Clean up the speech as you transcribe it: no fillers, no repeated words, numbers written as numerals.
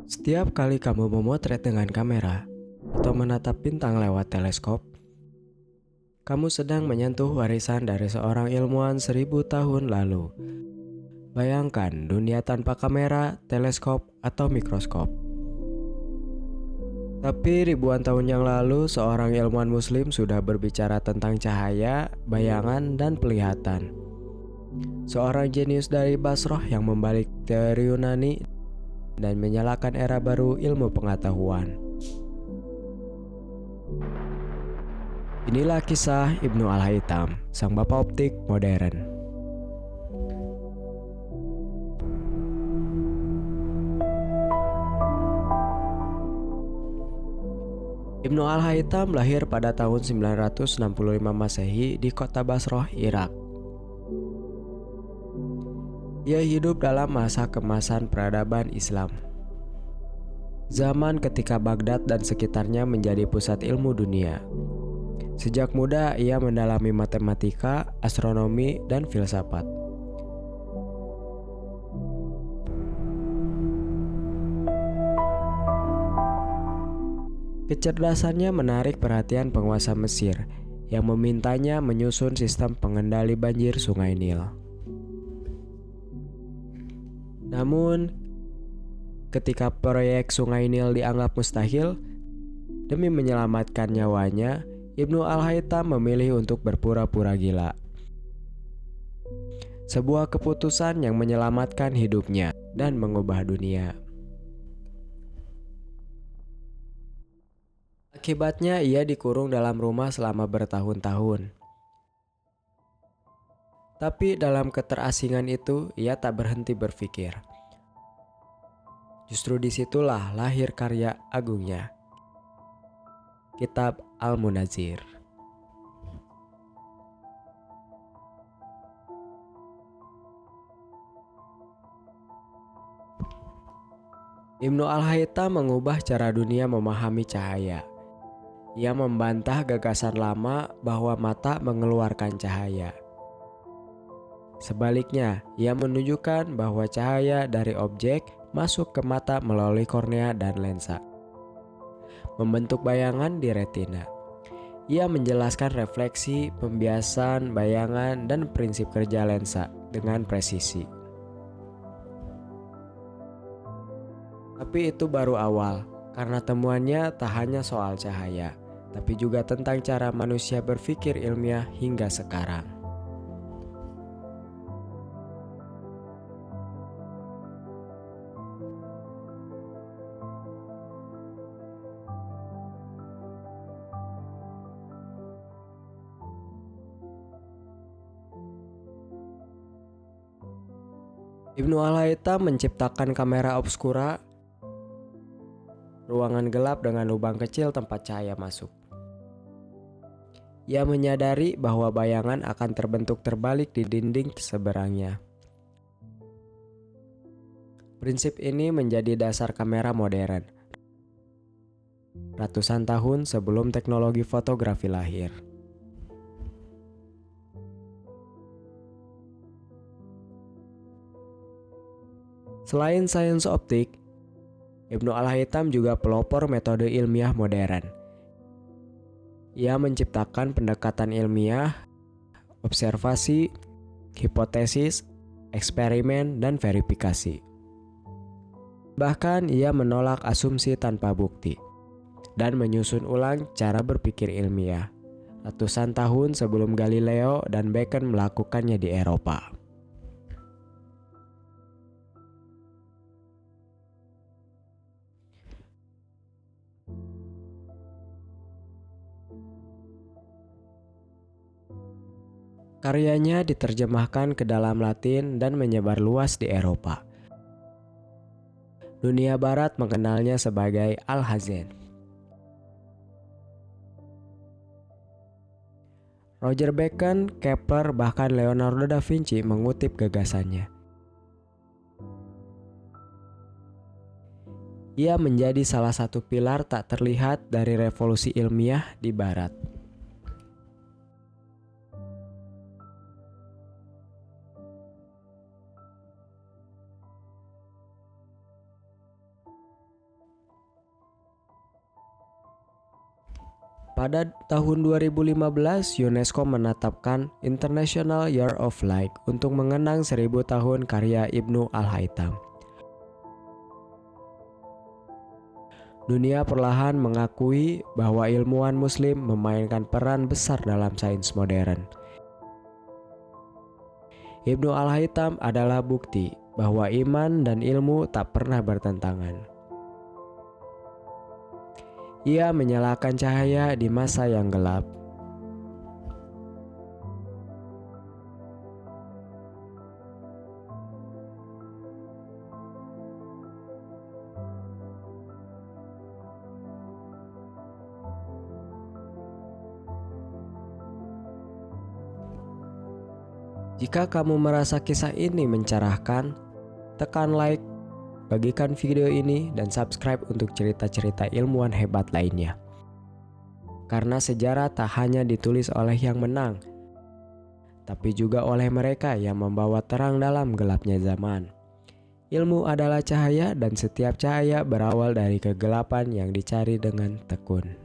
Setiap kali kamu memotret dengan kamera atau menatap bintang lewat teleskop, kamu sedang menyentuh warisan dari seorang ilmuwan 1000 tahun lalu. Bayangkan dunia tanpa kamera, teleskop, atau mikroskop. Tapi ribuan tahun yang lalu, seorang ilmuwan muslim sudah berbicara tentang cahaya, bayangan, dan penglihatan. Seorang jenius dari Basroh yang membalik teori Yunani dan menyalakan era baru ilmu pengetahuan. Inilah kisah Ibnu Al-Haytham, sang bapak optik modern. Ibnu Al-Haytham lahir pada tahun 965 Masehi di kota Basroh, Irak. Ia hidup dalam masa kemasan peradaban Islam. Zaman ketika Baghdad dan sekitarnya menjadi pusat ilmu dunia. Sejak muda ia mendalami matematika, astronomi, dan filsafat. Kecerdasannya menarik perhatian penguasa Mesir yang memintanya menyusun sistem pengendali banjir Sungai Nil. Namun, ketika proyek Sungai Nil dianggap mustahil, demi menyelamatkan nyawanya, Ibnu Al-Haytham memilih untuk berpura-pura gila. Sebuah keputusan yang menyelamatkan hidupnya dan mengubah dunia. Akibatnya ia dikurung dalam rumah selama bertahun-tahun. Tapi dalam keterasingan itu ia tak berhenti berpikir. Justru disitulah lahir karya agungnya, Kitab Al-Munazir. Ibnu Al-Haytham mengubah cara dunia memahami cahaya. Ia membantah gagasan lama bahwa mata mengeluarkan cahaya. Sebaliknya, ia menunjukkan bahwa cahaya dari objek masuk ke mata melalui kornea dan lensa, membentuk bayangan di retina. Ia menjelaskan refleksi, pembiasan, bayangan, dan prinsip kerja lensa dengan presisi. Tapi itu baru awal, karena temuannya tak hanya soal cahaya, tapi juga tentang cara manusia berpikir ilmiah hingga sekarang. Ibnu Al-Haytham menciptakan kamera obskura, ruangan gelap dengan lubang kecil tempat cahaya masuk. Ia menyadari bahwa bayangan akan terbentuk terbalik di dinding seberangnya. Prinsip ini menjadi dasar kamera modern, ratusan tahun sebelum teknologi fotografi lahir. Selain sains optik, Ibnu Al-Haytham juga pelopor metode ilmiah modern. Ia menciptakan pendekatan ilmiah, observasi, hipotesis, eksperimen, dan verifikasi. Bahkan ia menolak asumsi tanpa bukti dan menyusun ulang cara berpikir ilmiah ratusan tahun sebelum Galileo dan Bacon melakukannya di Eropa. Karyanya diterjemahkan ke dalam Latin dan menyebar luas di Eropa. Dunia Barat mengenalnya sebagai Alhazen. Roger Bacon, Kepler, bahkan Leonardo da Vinci mengutip gagasannya. Ia menjadi salah satu pilar tak terlihat dari revolusi ilmiah di Barat. Pada tahun 2015, UNESCO menetapkan International Year of Light untuk mengenang 1000 tahun karya Ibnu Al-Haytham. Dunia perlahan mengakui bahwa ilmuwan Muslim memainkan peran besar dalam sains modern. Ibnu Al-Haytham adalah bukti bahwa iman dan ilmu tak pernah bertentangan. Ia menyalakan cahaya di masa yang gelap. Jika kamu merasa kisah ini mencerahkan, tekan like, bagikan video ini, dan subscribe untuk cerita-cerita ilmuwan hebat lainnya. Karena sejarah tak hanya ditulis oleh yang menang, tapi juga oleh mereka yang membawa terang dalam gelapnya zaman. Ilmu adalah cahaya dan setiap cahaya berawal dari kegelapan yang dicari dengan tekun.